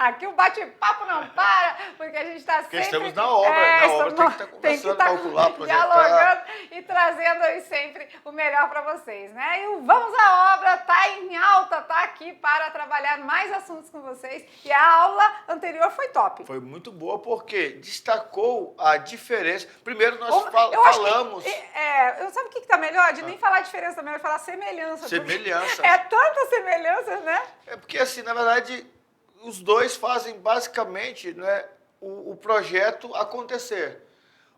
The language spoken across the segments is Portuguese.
Aqui o bate-papo não para, porque a gente está sempre... Porque estamos na obra, na obra tem que estar conversando, calcular, projetar. Dialogando e trazendo aí sempre o melhor para vocês, né? E o Vamos à Obra está em alta, está aqui para trabalhar mais assuntos com vocês. E a aula anterior foi top. Foi muito boa porque destacou a diferença. Primeiro nós Eu falamos... sabe o que está melhor? De nem falar diferença, melhor falar semelhança. Semelhança. É tanta semelhança, né? É porque, assim, na verdade, os dois fazem basicamente, né, o projeto acontecer.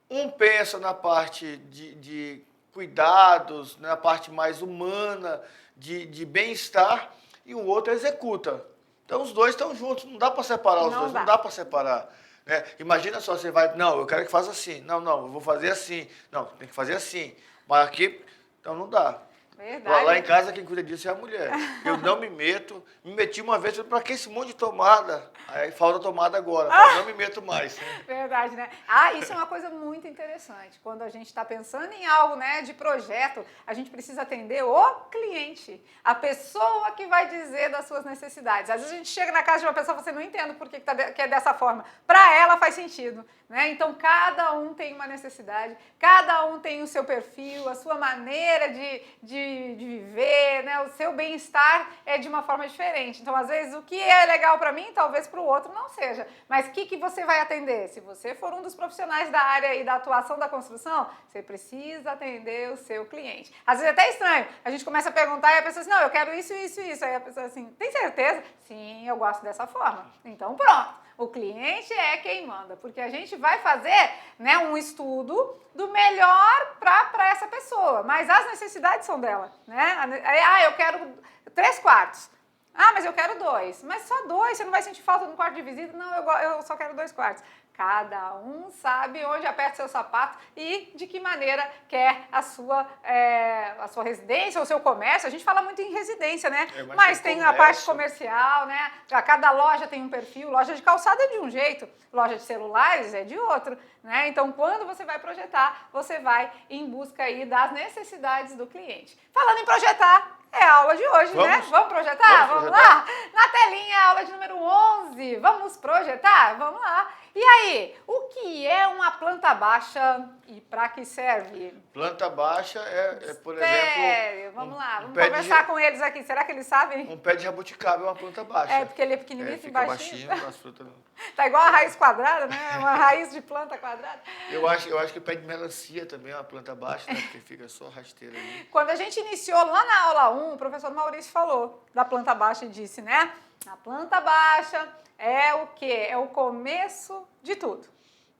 Um pensa na parte de cuidados, na parte mais humana, de bem-estar, e o outro executa. Então, os dois estão juntos, não dá para separar os dois, não dá para separar. Né? Imagina só, você vai, não, eu quero que faça assim, não, eu vou fazer assim, não, tem que fazer assim, mas aqui, então não dá. Verdade. Lá em casa, quem cuida disso é a mulher. Eu não me meto. Me meti uma vez, para que esse monte de tomada? Aí falta tomada agora. Não me meto mais. Verdade, né? Isso é uma coisa muito interessante. Quando a gente está pensando em algo, né, de projeto, a gente precisa atender o cliente, a pessoa que vai dizer das suas necessidades. Às vezes a gente chega na casa de uma pessoa e você não entende por que é dessa forma. Para ela faz sentido, né? Então cada um tem uma necessidade, cada um tem o seu perfil, a sua maneira de viver, né? O seu bem-estar é de uma forma diferente. Então, às vezes, o que é legal para mim, talvez para o outro não seja. Mas o que você vai atender? Se você for um dos profissionais da área e da atuação da construção, você precisa atender o seu cliente. Às vezes é até estranho. A gente começa a perguntar e a pessoa diz, não, eu quero isso, isso, isso. Aí a pessoa assim, tem certeza? Sim, eu gosto dessa forma. Então, pronto. O cliente é quem manda, porque a gente vai fazer, né, um estudo do melhor para essa pessoa, mas as necessidades são dela, né? Eu quero 3 quartos. Mas eu quero 2. Mas só 2, você não vai sentir falta no quarto de visita? Não, eu só quero 2 quartos. Cada um sabe onde aperta seu sapato e de que maneira quer a sua residência ou seu comércio. A gente fala muito em residência, né? Mas tem a parte comercial, né? Cada loja tem um perfil. Loja de calçada é de um jeito, loja de celulares é de outro, né? Então, quando você vai projetar, você vai em busca aí das necessidades do cliente. Falando em projetar, é a aula de hoje, né? Vamos projetar? Vamos lá? Na telinha, aula de número 11. Vamos projetar? Vamos lá. E aí, o que é uma planta baixa e para que serve? Planta baixa por exemplo... Sério, vamos lá, vamos conversar com eles aqui. Será que eles sabem? Um pé de jabuticaba é uma planta baixa. É, porque ele é pequenininho e baixinho. As frutas... Tá igual a raiz quadrada, né? Uma raiz de planta quadrada. Eu acho que o pé de melancia também é uma planta baixa, né? Porque fica só rasteira ali. Quando a gente iniciou lá na aula 1, o professor Maurício falou da planta baixa e disse, né? A planta baixa é o quê? É o começo de tudo,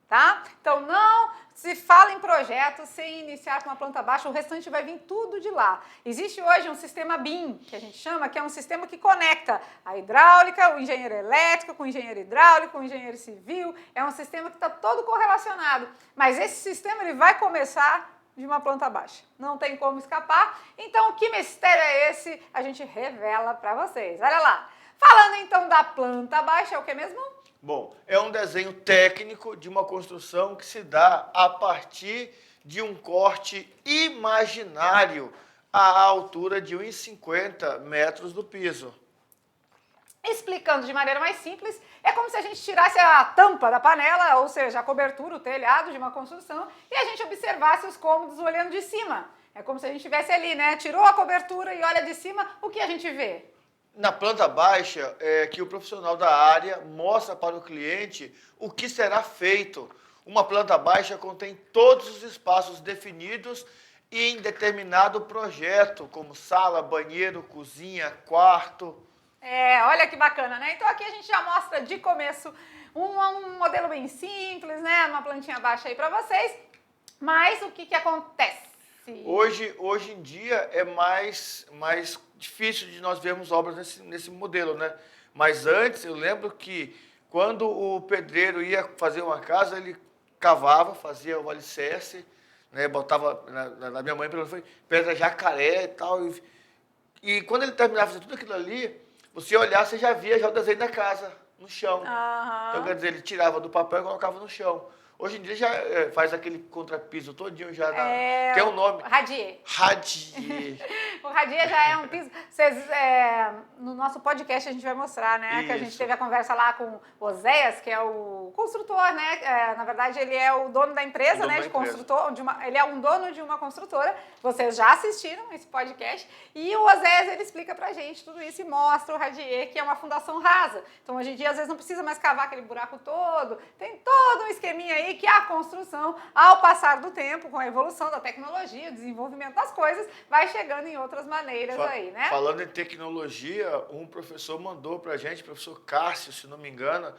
tá? Então, não se fala em projeto sem iniciar com uma planta baixa, o restante vai vir tudo de lá. Existe hoje um sistema BIM, que a gente chama, que é um sistema que conecta a hidráulica, o engenheiro elétrico, com o engenheiro hidráulico, com o engenheiro civil. É um sistema que está todo correlacionado. Mas esse sistema ele vai começar de uma planta baixa. Não tem como escapar. Então, que mistério é esse? A gente revela para vocês. Olha lá. Falando então da planta baixa, é o que mesmo? Bom, é um desenho técnico de uma construção que se dá a partir de um corte imaginário à altura de 1,50 metros do piso. Explicando de maneira mais simples, é como se a gente tirasse a tampa da panela, ou seja, a cobertura, o telhado de uma construção, e a gente observasse os cômodos olhando de cima. É como se a gente estivesse ali, né? Tirou a cobertura e olha de cima, o que a gente vê? Na planta baixa, é que o profissional da área mostra para o cliente o que será feito. Uma planta baixa contém todos os espaços definidos em determinado projeto, como sala, banheiro, cozinha, quarto. Olha que bacana, né? Então aqui a gente já mostra de começo um modelo bem simples, né? Uma plantinha baixa aí para vocês. Mas o que acontece? Hoje em dia é mais difícil de nós vermos obras nesse modelo, né? Mas antes, eu lembro que quando o pedreiro ia fazer uma casa, ele cavava, fazia o alicerce, né? Botava, na minha mãe, foi pedra jacaré e tal. E quando ele terminava de fazer tudo aquilo ali, você olhar, você já via já o desenho da casa no chão. Uhum. Então, quer dizer, ele tirava do papel e colocava no chão. Hoje em dia já faz aquele contrapiso todinho já tem um nome. Radier. Radier. O Radier já é um piso. No nosso podcast a gente vai mostrar, né? Que a gente teve a conversa lá com o Oséias, que é o construtor, né? Na verdade, ele é o dono da empresa, né? De construtor. Ele é um dono de uma construtora. Vocês já assistiram esse podcast. E o Oséias, ele explica pra gente tudo isso e mostra o Radier, que é uma fundação rasa. Então, hoje em dia, às vezes, não precisa mais cavar aquele buraco todo. Tem todo um esqueminha aí que a construção, ao passar do tempo, com a evolução da tecnologia, o desenvolvimento das coisas, vai chegando em outras maneiras aí, né? Falando em tecnologia, um professor mandou pra gente, professor Cássio, se não me engano,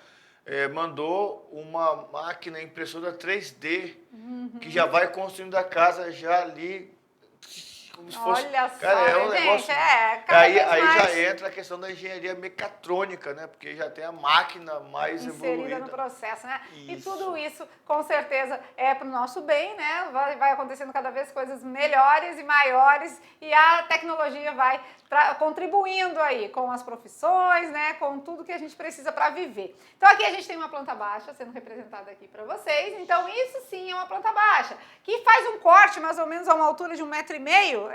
mandou uma máquina impressora 3D, que já vai construindo a casa já ali, como se fosse... Olha só, cara, é um gente, negócio... aí já entra a questão da engenharia mecatrônica, né? Porque já tem a máquina mais inserida evoluída no processo, né? Isso. E tudo isso, com certeza, é para o nosso bem, né? Vai acontecendo cada vez coisas melhores e maiores e a tecnologia vai contribuindo aí com as profissões, né? Com tudo que a gente precisa para viver. Então aqui a gente tem uma planta baixa sendo representada aqui para vocês. Então isso sim é uma planta baixa, que faz um corte mais ou menos a uma altura de 1,5 m.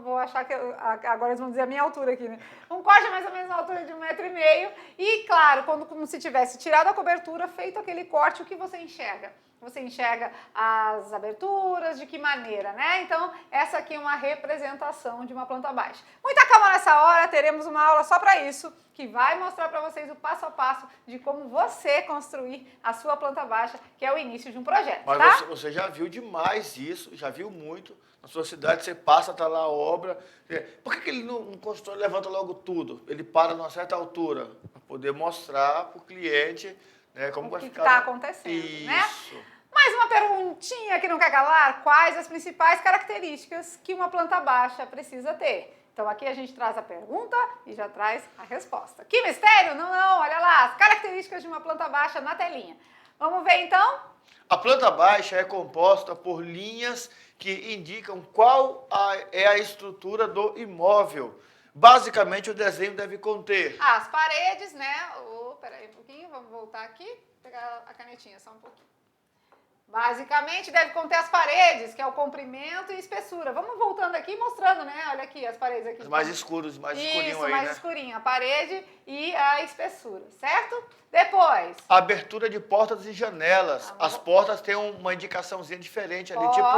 Vou achar que agora eles vão dizer a minha altura aqui, né? Um corte mais ou menos na altura de 1,5 m. E claro, como se tivesse tirado a cobertura, feito aquele corte, o que você enxerga? Você enxerga as aberturas, de que maneira, né? Então, essa aqui é uma representação de uma planta baixa. Muita calma nessa hora, teremos uma aula só para isso, que vai mostrar para vocês o passo a passo de como você construir a sua planta baixa, que é o início de um projeto, Mas tá? você já viu demais isso, já viu muito. Na sua cidade você passa, tá lá a obra. Por que ele não constrói e levanta logo tudo? Ele para numa certa altura, para poder mostrar para o cliente, né, como vai ficar. O que está acontecendo, isso. Né? Mais uma perguntinha que não quer calar. Quais as principais características que uma planta baixa precisa ter? Então aqui a gente traz a pergunta e já traz a resposta. Que mistério? Não, olha lá, as características de uma planta baixa na telinha. Vamos ver então? A planta baixa é composta por linhas que indicam qual é a estrutura do imóvel. Basicamente, o desenho deve conter... As paredes, né? Peraí um pouquinho, vamos voltar aqui. Pegar a canetinha só um pouquinho. Basicamente, deve conter as paredes, que é o comprimento e espessura. Vamos voltando aqui mostrando, né? Olha aqui as paredes aqui. Mais escuros, mais escurinho aí, mais escurinho. A parede e a espessura, certo? Depois. Abertura de portas e janelas. As portas têm uma indicaçãozinha diferente ali, tipo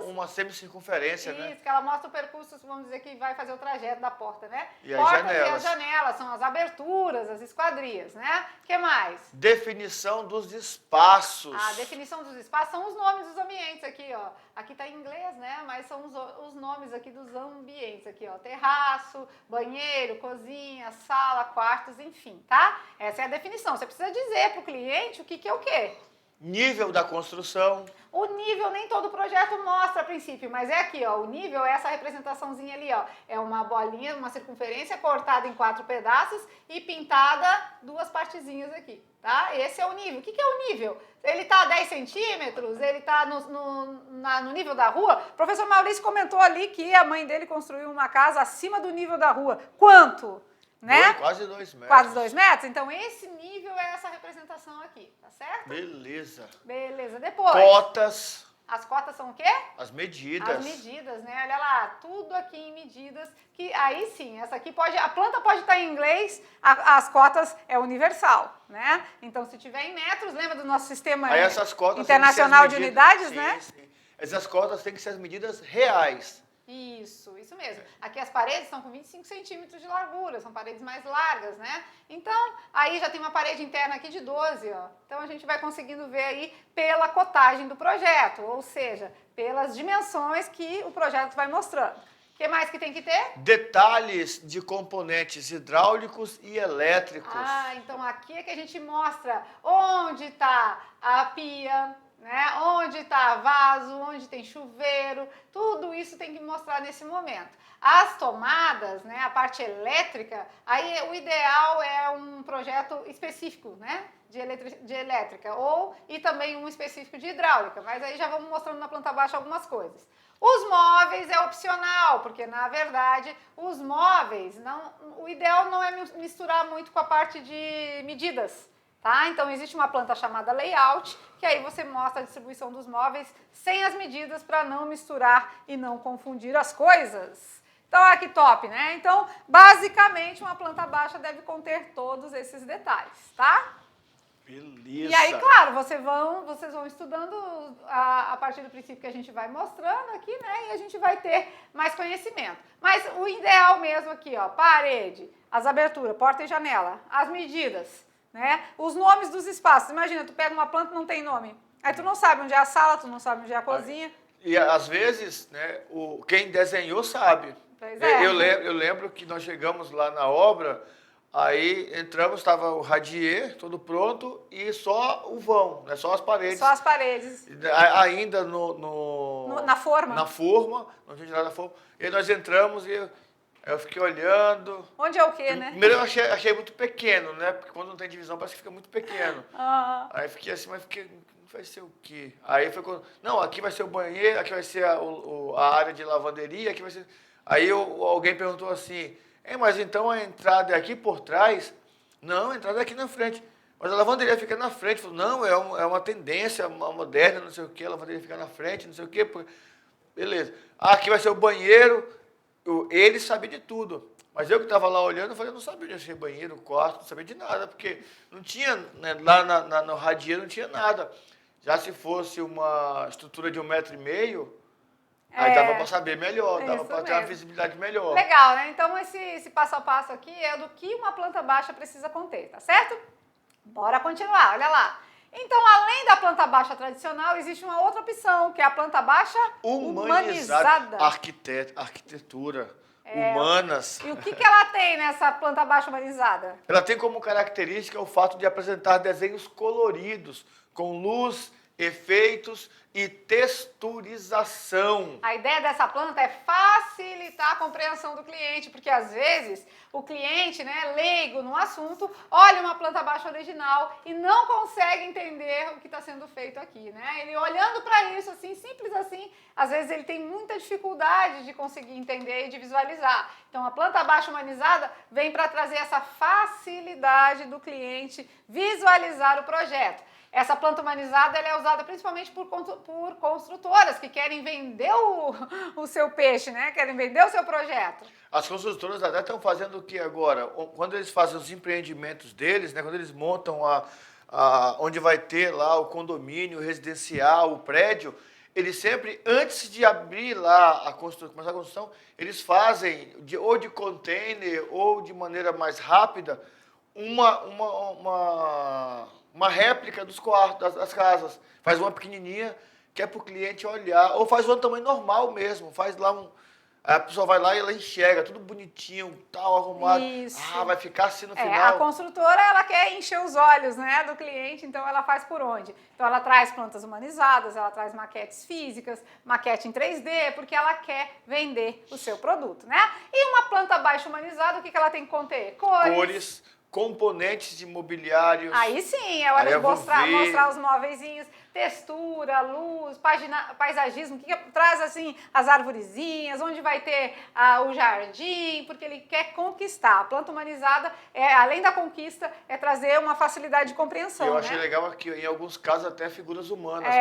uma semicircunferência, né? Isso, que ela mostra o percurso, vamos dizer, que vai fazer o trajeto da porta, né? E Portas as janelas. E as janelas, são as aberturas, as esquadrias, né? O que mais? Definição dos espaços. A definição dos espaços são os nomes dos ambientes aqui, ó. Aqui tá em inglês, né? Mas são os nomes aqui dos ambientes aqui, ó. Terraço, banheiro, cozinha, sala, quartos, enfim, tá? Essa é a definição. Você precisa dizer para o cliente o que é o quê. Nível da construção. O nível nem todo projeto mostra a princípio, mas é aqui, ó. O nível é essa representaçãozinha ali, ó. É uma bolinha, uma circunferência cortada em 4 pedaços e pintada 2 partezinhas aqui, tá? Esse é o nível. O que é o nível? Ele tá a 10 centímetros? Ele tá no nível da rua? O professor Maurício comentou ali que a mãe dele construiu uma casa acima do nível da rua. Quanto? Né? Quase 2 metros. Quase 2 metros? Então, esse nível é essa representação aqui, tá certo? Beleza. Beleza. Depois. Cotas. As cotas são o quê? As medidas. As medidas, né? Olha lá, tudo aqui em medidas, que aí sim, essa aqui pode, a planta pode estar em inglês, as cotas é universal, né? Então, se tiver em metros, lembra do nosso sistema aí essas cotas internacional de unidades, sim, né? Sim. Essas cotas têm que ser as medidas reais. Isso mesmo. Aqui as paredes são com 25 centímetros de largura, são paredes mais largas, né? Então, aí já tem uma parede interna aqui de 12, ó. Então, a gente vai conseguindo ver aí pela cotagem do projeto, ou seja, pelas dimensões que o projeto vai mostrando. O que mais que tem que ter? Detalhes de componentes hidráulicos e elétricos. Então aqui é que a gente mostra onde está a pia, né? Onde está vaso, onde tem chuveiro, tudo isso tem que mostrar nesse momento. As tomadas, né, a parte elétrica, aí o ideal é um projeto específico, né, de elétrica, e também um específico de hidráulica, mas aí já vamos mostrando na planta baixa algumas coisas. Os móveis é opcional, porque na verdade os móveis, o ideal não é misturar muito com a parte de medidas. tá? Então, existe uma planta chamada layout, que aí você mostra a distribuição dos móveis sem as medidas para não misturar e não confundir as coisas. Então, olha que top, né? Então, basicamente, uma planta baixa deve conter todos esses detalhes, tá? Beleza. E aí, claro, vocês vão estudando a partir do princípio que a gente vai mostrando aqui, né? E a gente vai ter mais conhecimento. Mas o ideal mesmo aqui, ó, parede, as aberturas, porta e janela, as medidas, né? Os nomes dos espaços. Imagina, tu pega uma planta e não tem nome. Aí tu não sabe onde é a sala, tu não sabe onde é a cozinha. E às vezes, né, quem desenhou sabe. Pois é. Eu lembro que nós chegamos lá na obra, aí entramos, estava o radier todo pronto e só o vão, né, só as paredes. Só as paredes. Ainda Na forma. Na forma, não tinha nada na forma. E aí nós entramos e eu fiquei olhando. Onde é o quê, né? Primeiro eu achei muito pequeno, né? Porque quando não tem divisão parece que fica muito pequeno. Ah. Aí fiquei assim, mas vai ser o quê? Aí foi quando, não, aqui vai ser o banheiro, aqui vai ser a área de lavanderia, aqui vai ser... Aí alguém perguntou assim, mas então a entrada é aqui por trás? Não, a entrada é aqui na frente. Mas a lavanderia fica na frente. Falei, não, é uma tendência moderna, não sei o quê, a lavanderia fica na frente, não sei o quê. Beleza. Aqui vai ser o banheiro, ele sabia de tudo. Mas eu que estava lá olhando, eu não sabia onde ia ser banheiro, quarto, não sabia de nada, porque não tinha, né, lá no radier não tinha nada. Já se fosse uma estrutura de 1,5 m, aí dava para saber melhor, dava para ter uma visibilidade melhor. Legal, né? Então, esse passo a passo aqui é do que uma planta baixa precisa conter, tá certo? Bora continuar, olha lá. Então, além da planta baixa tradicional, existe uma outra opção, que é a planta baixa humanizada. Arquitetura, humanas. E o que ela tem nessa planta baixa humanizada? Ela tem como característica o fato de apresentar desenhos coloridos, com luz, efeitos e texturização. A ideia dessa planta é facilitar a compreensão do cliente, porque às vezes o cliente, né, leigo no assunto, olha uma planta baixa original e não consegue entender o que está sendo feito aqui, né? Ele olhando para isso assim, simples assim, às vezes ele tem muita dificuldade de conseguir entender e de visualizar. Então a planta baixa humanizada vem para trazer essa facilidade do cliente visualizar o projeto. Essa planta humanizada ela é usada principalmente por construtoras que querem vender o seu peixe, né? Querem vender o seu projeto. As construtoras até estão fazendo o que agora? Quando eles fazem os empreendimentos deles, né? Quando eles montam onde vai ter lá o condomínio, o residencial, o prédio, eles sempre, antes de abrir lá começar a construção, eles fazem ou de container ou de maneira mais rápida uma réplica dos quartos, das casas. Faz uma pequenininha, que é para o cliente olhar, ou faz um tamanho normal mesmo, faz lá a pessoa vai lá e ela enxerga, tudo bonitinho, tal, arrumado. Isso. Vai ficar assim no final. A construtora, ela quer encher os olhos, né, do cliente, então ela faz por onde? Então ela traz plantas humanizadas, ela traz maquetes físicas, maquete em 3D, porque ela quer vender o seu produto, né? E uma planta baixa humanizada, o que ela tem que conter? Cores, componentes de mobiliários. Aí sim, é hora de mostrar os móveizinhos, textura, luz, paisagismo, que traz assim as arvorezinhas, onde vai ter o jardim, porque ele quer conquistar. A planta humanizada, além da conquista, é trazer uma facilidade de compreensão. Eu achei legal aqui, em alguns casos, até figuras humanas.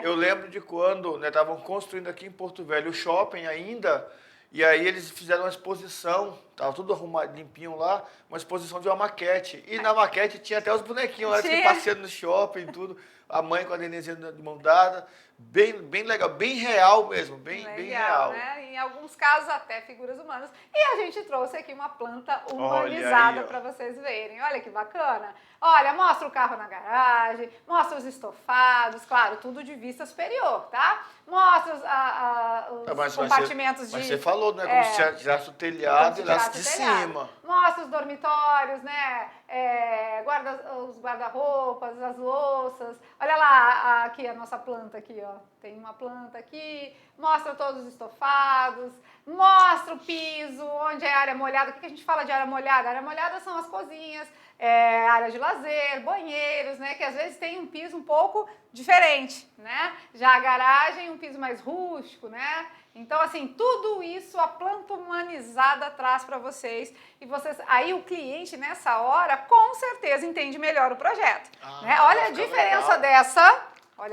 Eu lembro de quando estavam construindo aqui em Porto Velho o shopping ainda. E aí eles fizeram uma exposição, estava tudo arrumado, limpinho lá, uma exposição de uma maquete. E na maquete tinha até os bonequinhos lá, passeando no shopping e tudo. A mãe com a nenenzinha de mão dada. Bem legal, bem real mesmo, bem real. Né? Em alguns casos até figuras humanas. E a gente trouxe aqui uma planta humanizada para vocês verem. Olha que bacana. Olha, mostra o carro na garagem, mostra os estofados, claro, tudo de vista superior, tá? Mostra os compartimentos Mas você falou, né? Como se tirasse o telhado e olhasse de cima. Mostra os dormitórios, né? Os guarda-roupas, as louças. Olha lá, aqui a nossa planta aqui, ó. Tem uma planta aqui. Mostra todos os estofados. Mostra o piso, onde é a área molhada. O que a gente fala de área molhada? A área molhada são as cozinhas, área de lazer, banheiros, né? Que às vezes tem um piso um pouco diferente, né? Já a garagem, um piso mais rústico, né? Então, assim, tudo isso a planta humanizada traz para vocês. E aí o cliente, nessa hora, agora com certeza entende melhor o projeto. Né? Olha a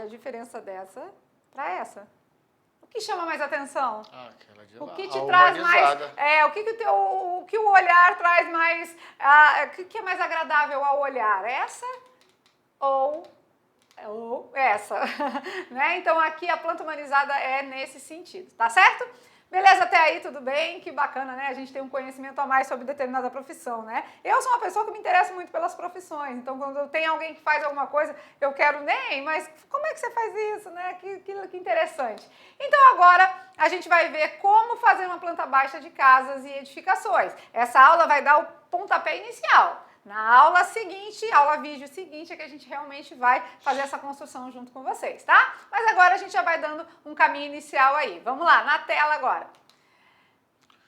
diferença dessa para essa. O que chama mais atenção? Aquela de O lá, que te a traz mais? humanizada. O que o olhar traz mais? O que é mais agradável ao olhar? Essa ou essa? Né? Então aqui a planta humanizada é nesse sentido, tá certo? Beleza, até aí tudo bem? Que bacana, né? A gente tem um conhecimento a mais sobre determinada profissão, né? Eu sou uma pessoa que me interessa muito pelas profissões, então quando eu tenho alguém que faz alguma coisa, eu quero mas como é que você faz isso, né? Que interessante. Então agora a gente vai ver como fazer uma planta baixa de casas e edificações. Essa aula vai dar o pontapé inicial. Na aula seguinte, aula vídeo seguinte, é que a gente realmente vai fazer essa construção junto com vocês, tá? Mas agora a gente já vai dando um caminho inicial aí. Vamos lá, na tela agora.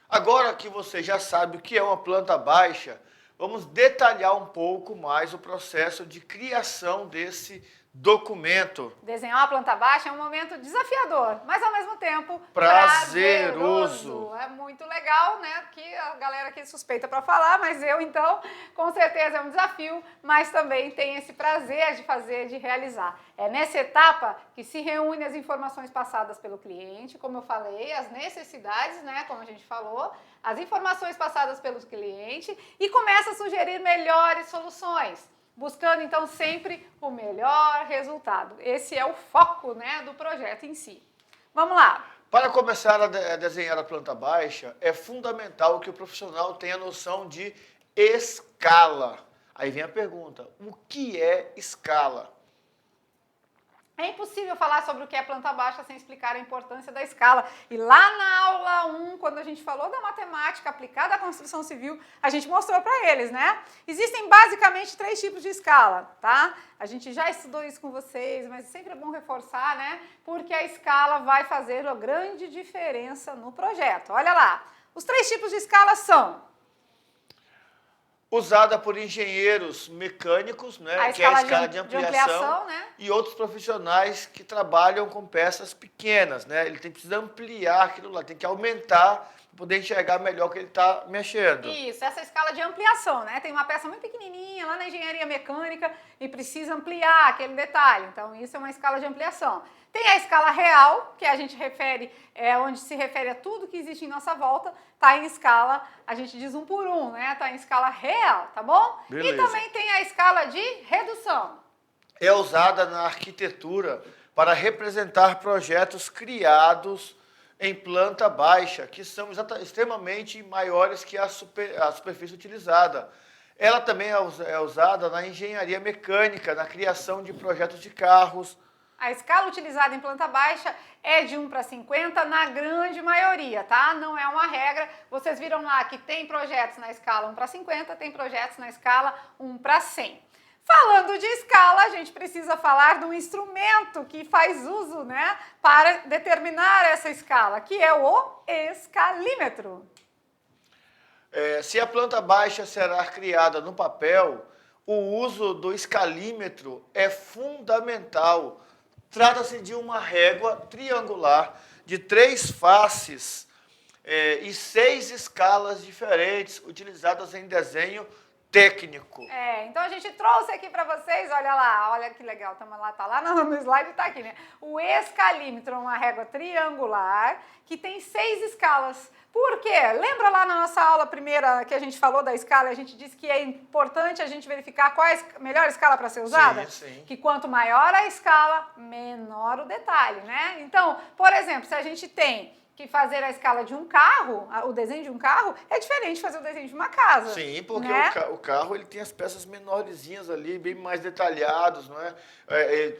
Agora que você já sabe o que é uma planta baixa, vamos detalhar um pouco mais o processo de criação desse documento. Desenhar uma planta baixa é um momento desafiador, mas ao mesmo tempo prazeroso. É muito legal, né? Que a galera aqui é suspeita para falar, mas eu então, com certeza é um desafio, mas também tem esse prazer de fazer, de realizar. É nessa etapa que se reúne as informações passadas pelo cliente, como eu falei, as necessidades, né? Como a gente falou, as informações passadas pelo cliente e começa a sugerir melhores soluções. Buscando, então, sempre o melhor resultado. Esse é o foco, né, do projeto em si. Vamos lá. Para começar a desenhar a planta baixa, é fundamental que o profissional tenha noção de escala. Aí vem a pergunta, o que é escala? É impossível falar sobre o que é planta baixa sem explicar a importância da escala. E lá na aula 1, quando a gente falou da matemática aplicada à construção civil, a gente mostrou para eles, né? Existem basicamente 3 tipos de escala, tá? A gente já estudou isso com vocês, mas sempre é bom reforçar, né? Porque a escala vai fazer uma grande diferença no projeto. Olha lá, os 3 tipos de escala são... Usada por engenheiros mecânicos, né, que é a escala de ampliação, né? E outros profissionais que trabalham com peças pequenas, né? Ele precisa ampliar aquilo lá, tem que aumentar para poder enxergar melhor o que ele está mexendo. Isso, essa escala de ampliação, né? Tem uma peça muito pequenininha lá na engenharia mecânica e precisa ampliar aquele detalhe. Então, isso é uma escala de ampliação. Tem a escala real, que a gente refere, onde se refere a tudo que existe em nossa volta, está em escala, a gente diz 1 por 1, né? Está em escala real, tá bom? Beleza. E também tem a escala de redução. É usada na arquitetura para representar projetos criados em planta baixa, que são extremamente maiores que a superfície utilizada. Ela também é usada na engenharia mecânica, na criação de projetos de carros. A escala utilizada em planta baixa é de 1 para 50 na grande maioria, tá? Não é uma regra. Vocês viram lá que tem projetos na escala 1 para 50, tem projetos na escala 1 para 100. Falando de escala, a gente precisa falar do instrumento que faz uso, né, para determinar essa escala, que é o escalímetro. Se a planta baixa será criada no papel, o uso do escalímetro é fundamental. Trata-se de uma régua triangular de 3 faces e 6 escalas diferentes utilizadas em desenho técnico. Então a gente trouxe aqui para vocês, olha lá, olha que legal, tá lá no slide, tá aqui, né? O escalímetro é uma régua triangular que tem 6 escalas. Por quê? Lembra lá na nossa aula primeira que a gente falou da escala, a gente disse que é importante a gente verificar qual é a melhor escala para ser usada? Sim, sim. Que quanto maior a escala, menor o detalhe, né? Então, por exemplo, se a gente tem que fazer a escala de um carro, o desenho de um carro, é diferente de fazer o desenho de uma casa. Sim, porque né? o carro ele tem as peças menorzinhas ali, bem mais detalhados, não é?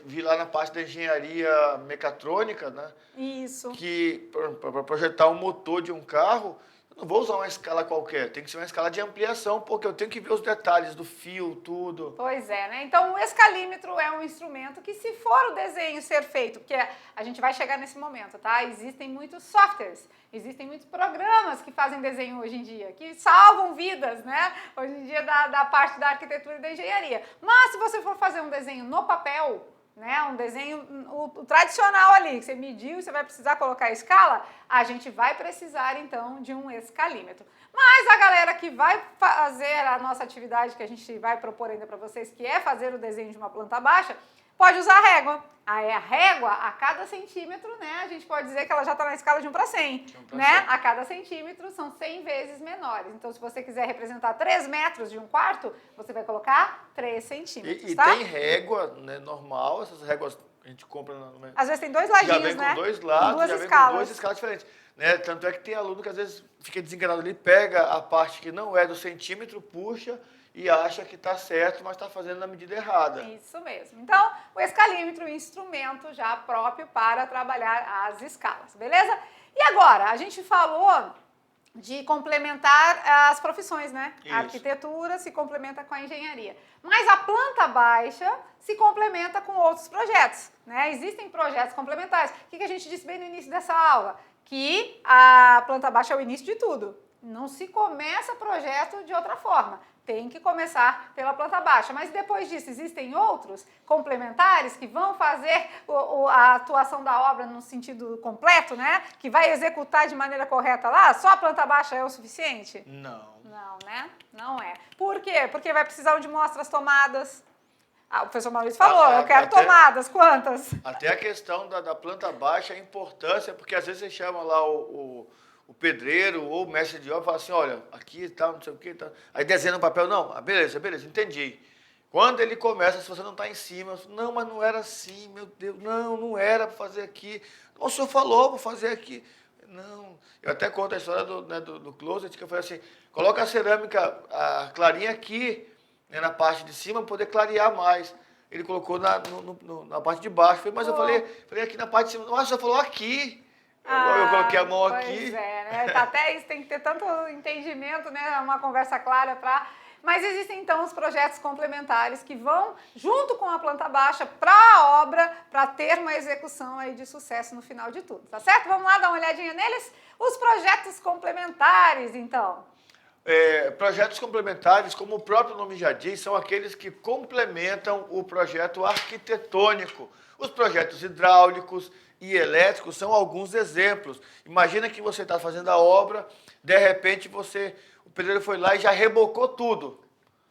Vi lá na parte da engenharia mecatrônica, né? Isso. Que para projetar um motor de um carro, eu não vou usar uma escala qualquer, tem que ser uma escala de ampliação, porque eu tenho que ver os detalhes do fio, tudo. Pois é, né? Então o escalímetro é um instrumento que, se for o desenho ser feito, porque a gente vai chegar nesse momento, tá? Existem muitos softwares, existem muitos programas que fazem desenho hoje em dia, que salvam vidas, né? Hoje em dia da parte da arquitetura e da engenharia. Mas se você for fazer um desenho no papel, né, um desenho o tradicional ali, que você mediu, você vai precisar colocar a escala, a gente vai precisar então de um escalímetro. Mas a galera que vai fazer a nossa atividade que a gente vai propor ainda para vocês, que é fazer o desenho de uma planta baixa, pode usar a régua. Aí a régua, a cada centímetro, né, a gente pode dizer que ela já está na escala de 1 para 100, né? A cada centímetro são 100 vezes menores. Então, se você quiser representar 3 metros de 1/4, você vai colocar 3 centímetros, E tá? tem régua, né, normal, essas réguas a gente compra... Às vezes tem 2 ladinhos, já vem né? com 2 lados, duas já vem escalas. com 2 escalas diferentes. Né? Tanto é que tem aluno que às vezes fica desenganado ali, pega a parte que não é do centímetro, puxa e acha que está certo, mas está fazendo na medida errada. Isso mesmo. Então, o escalímetro é um instrumento já próprio para trabalhar as escalas, beleza? E agora, a gente falou de complementar as profissões, né? Isso. A arquitetura se complementa com a engenharia. Mas a planta baixa se complementa com outros projetos, né? Existem projetos complementares. O que a gente disse bem no início dessa aula? Que a planta baixa é o início de tudo. Não se começa projeto de outra forma. Tem que começar pela planta baixa. Mas depois disso, existem outros complementares que vão fazer a atuação da obra no sentido completo, né? Que vai executar de maneira correta lá? Só a planta baixa é o suficiente? Não. Não, né? Não é. Por quê? Porque vai precisar de mostras tomadas. Ah, o professor Maurício falou, eu quero tomadas. Quantas? Até a questão da planta baixa, a importância, porque às vezes você chama lá o pedreiro ou o mestre de obra e fala assim, olha, aqui tal, não sei o que, tal. Aí desenha no papel, não, beleza, entendi. Quando ele começa, se você não está em cima, eu falo, não, mas não era assim, meu Deus, não era para fazer aqui. O senhor falou para fazer aqui. Não, eu até conto a história do closet, que eu falei assim, coloca a cerâmica, a clarinha aqui, né, na parte de cima, para poder clarear mais. Ele colocou na parte de baixo. Mas eu falei aqui na parte de cima, mas você falou aqui. Eu coloquei a mão aqui. Pois é, né? Até isso tem que ter tanto entendimento, né? Uma conversa clara para... Mas existem, então, os projetos complementares que vão, junto com a planta baixa, para a obra, para ter uma execução aí de sucesso no final de tudo, tá certo? Vamos lá dar uma olhadinha neles? Os projetos complementares, então. Projetos complementares, como o próprio nome já diz, são aqueles que complementam o projeto arquitetônico. Os projetos hidráulicos e elétricos são alguns exemplos. Imagina que você está fazendo a obra, de repente o pedreiro foi lá e já rebocou tudo.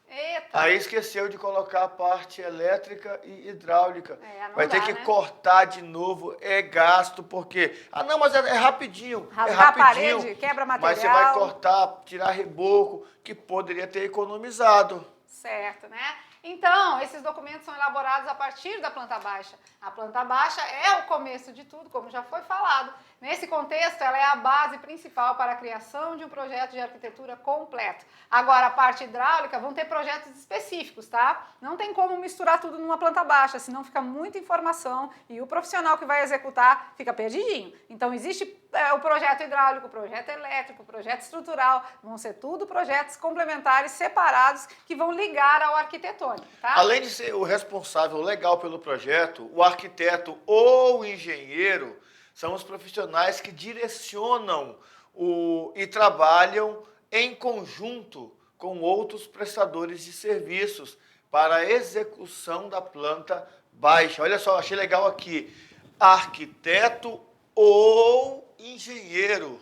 Eita. Aí esqueceu de colocar a parte elétrica e hidráulica. Vai ter que né? cortar de novo, é gasto, porque... Ah, não, mas é rapidinho. Rasgar a parede, quebra material. Mas você vai cortar, tirar reboco, que poderia ter economizado. Certo, né? Então, esses documentos são elaborados a partir da planta baixa. A planta baixa é o começo de tudo, como já foi falado. Nesse contexto, ela é a base principal para a criação de um projeto de arquitetura completo. Agora, a parte hidráulica vão ter projetos específicos, tá? Não tem como misturar tudo numa planta baixa, senão fica muita informação e o profissional que vai executar fica perdidinho. Então, existe o projeto hidráulico, o projeto elétrico, o projeto estrutural, vão ser tudo projetos complementares separados que vão ligar ao arquitetônico, tá? Além de ser o responsável legal pelo projeto, o arquiteto ou o engenheiro são os profissionais que direcionam e trabalham em conjunto com outros prestadores de serviços para a execução da planta baixa. Olha só, achei legal aqui, arquiteto ou engenheiro.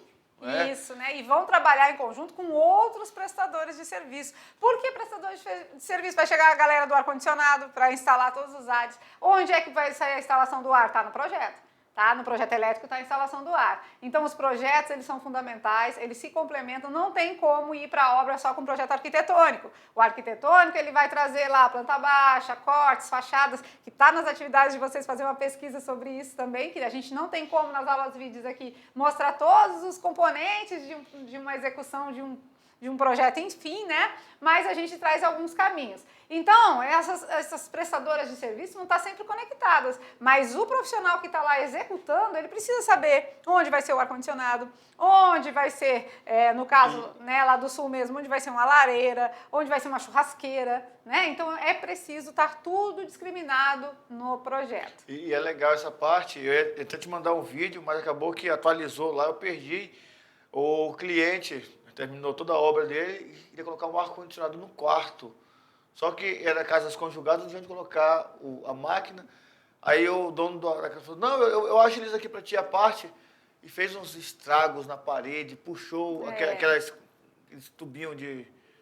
Isso, né? E vão trabalhar em conjunto com outros prestadores de serviço. Por que prestadores de serviço? Vai chegar a galera do ar-condicionado para instalar todos os ares. Onde é que vai sair a instalação do ar? Está no projeto. Tá? No projeto elétrico está a instalação do ar. Então, os projetos, eles são fundamentais, eles se complementam, não tem como ir para a obra só com o projeto arquitetônico. O arquitetônico, ele vai trazer lá planta baixa, cortes, fachadas, que está nas atividades de vocês fazer uma pesquisa sobre isso também, que a gente não tem como nas aulas vídeos aqui mostrar todos os componentes de uma execução de um projeto, enfim, né? Mas a gente traz alguns caminhos. Então, essas prestadoras de serviço vão estar sempre conectadas, mas o profissional que está lá executando, ele precisa saber onde vai ser o ar-condicionado, onde vai ser, no caso, né, lá do sul mesmo, onde vai ser uma lareira, onde vai ser uma churrasqueira, né? Então, é preciso estar tudo discriminado no projeto. E é legal essa parte, eu tentei te mandar um vídeo, mas acabou que atualizou lá, eu perdi. O cliente terminou toda a obra dele e queria colocar um ar-condicionado no quarto. Só que era casas conjugadas, não tinha onde colocar a máquina. Aí o dono da casa falou, não, eu acho eles aqui para ti à parte. E fez uns estragos na parede, puxou aqueles tubinhos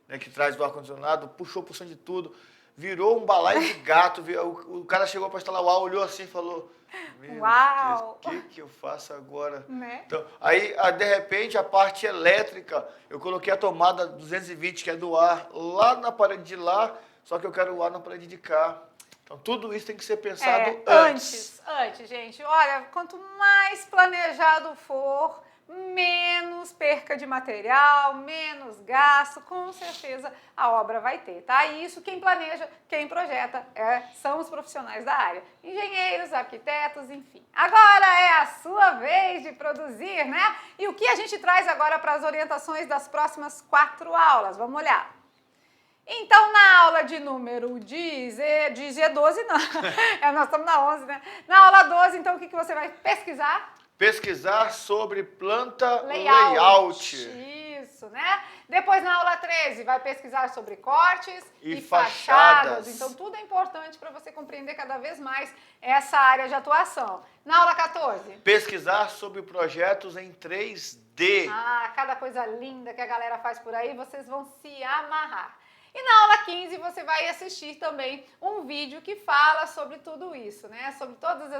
né, que traz do ar-condicionado, puxou por cima de tudo, virou um balaio de gato. O cara chegou para instalar o ar, olhou assim e falou, meu Uau! Deus, o que eu faço agora? Né? Então, aí, de repente, a parte elétrica, eu coloquei a tomada 220, que é do ar, lá na parede de lá, só que eu quero o ar na parede de cá. Então, tudo isso tem que ser pensado antes. Antes, gente. Olha, quanto mais planejado for, menos perca de material, menos gasto, com certeza a obra vai ter, tá? E isso quem planeja, quem projeta, são os profissionais da área. Engenheiros, arquitetos, enfim. Agora é a sua vez de produzir, né? E o que a gente traz agora para as orientações das próximas 4 aulas? Vamos olhar. Então, na aula de número 12, não, nós estamos na 11, né? Na aula 12, então, o que você vai pesquisar? Pesquisar sobre planta layout. Isso, né? Depois, na aula 13, vai pesquisar sobre cortes e fachadas. Então, tudo é importante para você compreender cada vez mais essa área de atuação. Na aula 14? Pesquisar sobre projetos em 3D. Ah, cada coisa linda que a galera faz por aí, vocês vão se amarrar. E na aula 15 você vai assistir também um vídeo que fala sobre tudo isso, né? Sobre todas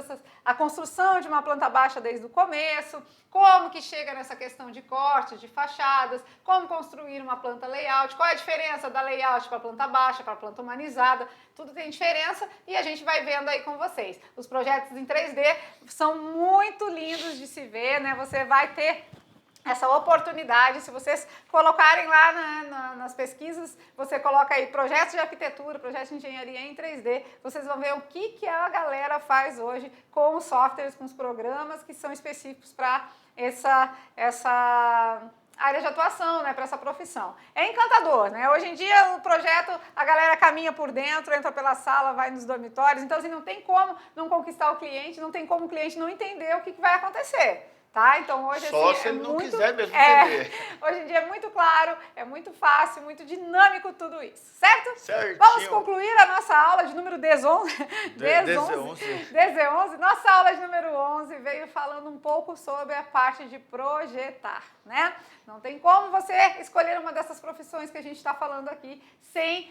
a construção de uma planta baixa desde o começo, como que chega nessa questão de cortes, de fachadas, como construir uma planta layout, qual é a diferença da layout para planta baixa, para planta humanizada, tudo tem diferença e a gente vai vendo aí com vocês. Os projetos em 3D são muito lindos de se ver, né? Você vai ter essa oportunidade, se vocês colocarem lá nas pesquisas, você coloca aí projetos de arquitetura, projetos de engenharia em 3D, vocês vão ver o que a galera faz hoje com os softwares, com os programas que são específicos para essa área de atuação, né, para essa profissão. É encantador, né? Hoje em dia o projeto, a galera caminha por dentro, entra pela sala, vai nos dormitórios, então assim, não tem como não conquistar o cliente, não tem como o cliente não entender o que vai acontecer. Tá? Então hoje só assim, se ele não quiser mesmo entender. Hoje em dia é muito claro, é muito fácil, muito dinâmico tudo isso, certo? Certinho. Vamos concluir a nossa aula de número 11. Nossa aula de número 11 veio falando um pouco sobre a parte de projetar, né? Não tem como você escolher uma dessas profissões que a gente está falando aqui sem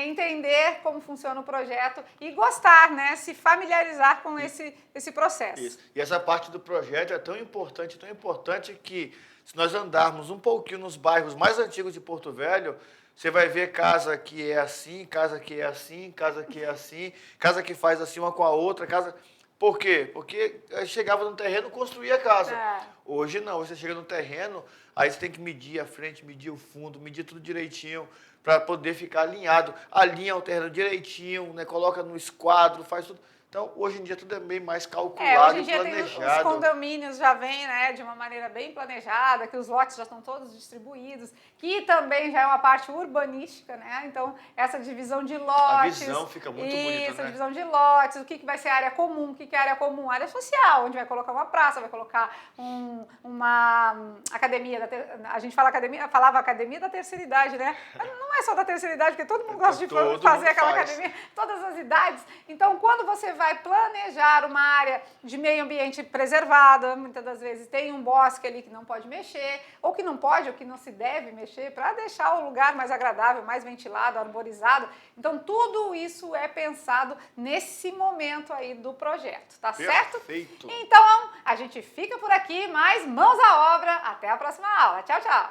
entender como funciona o projeto e gostar, né? Se familiarizar com esse processo. Isso. E essa parte do projeto é tão importante que se nós andarmos um pouquinho nos bairros mais antigos de Porto Velho, você vai ver casa que é assim, casa que é assim, casa que é assim, casa que faz assim uma com a outra, casa... Por quê? Porque chegava no terreno e construía a casa. Hoje não, você chega no terreno, aí você tem que medir a frente, medir o fundo, medir tudo direitinho para poder ficar alinhado. Alinha o terreno direitinho, né? Coloca no esquadro, faz tudo. Então, hoje em dia tudo é bem mais calculado e planejado. Os condomínios já vêm, né, de uma maneira bem planejada, que os lotes já estão todos distribuídos, que também já é uma parte urbanística, né? Então, essa divisão de lotes... A visão fica muito bonita, né? A divisão de lotes, o que vai ser área comum, o que é área comum? Área social, onde vai colocar uma praça, vai colocar uma academia, a gente falava academia da terceira idade, né? Mas não é só da terceira idade, porque todo mundo gosta de fazer aquela academia, todas as idades. Então, quando você vai planejar uma área de meio ambiente preservada, muitas das vezes tem um bosque ali que não pode mexer, ou que não pode, ou que não se deve mexer, para deixar o lugar mais agradável, mais ventilado, arborizado. Então, tudo isso é pensado nesse momento aí do projeto, tá certo? Perfeito. Então, a gente fica por aqui, mas mãos à obra. Até a próxima aula. Tchau, tchau.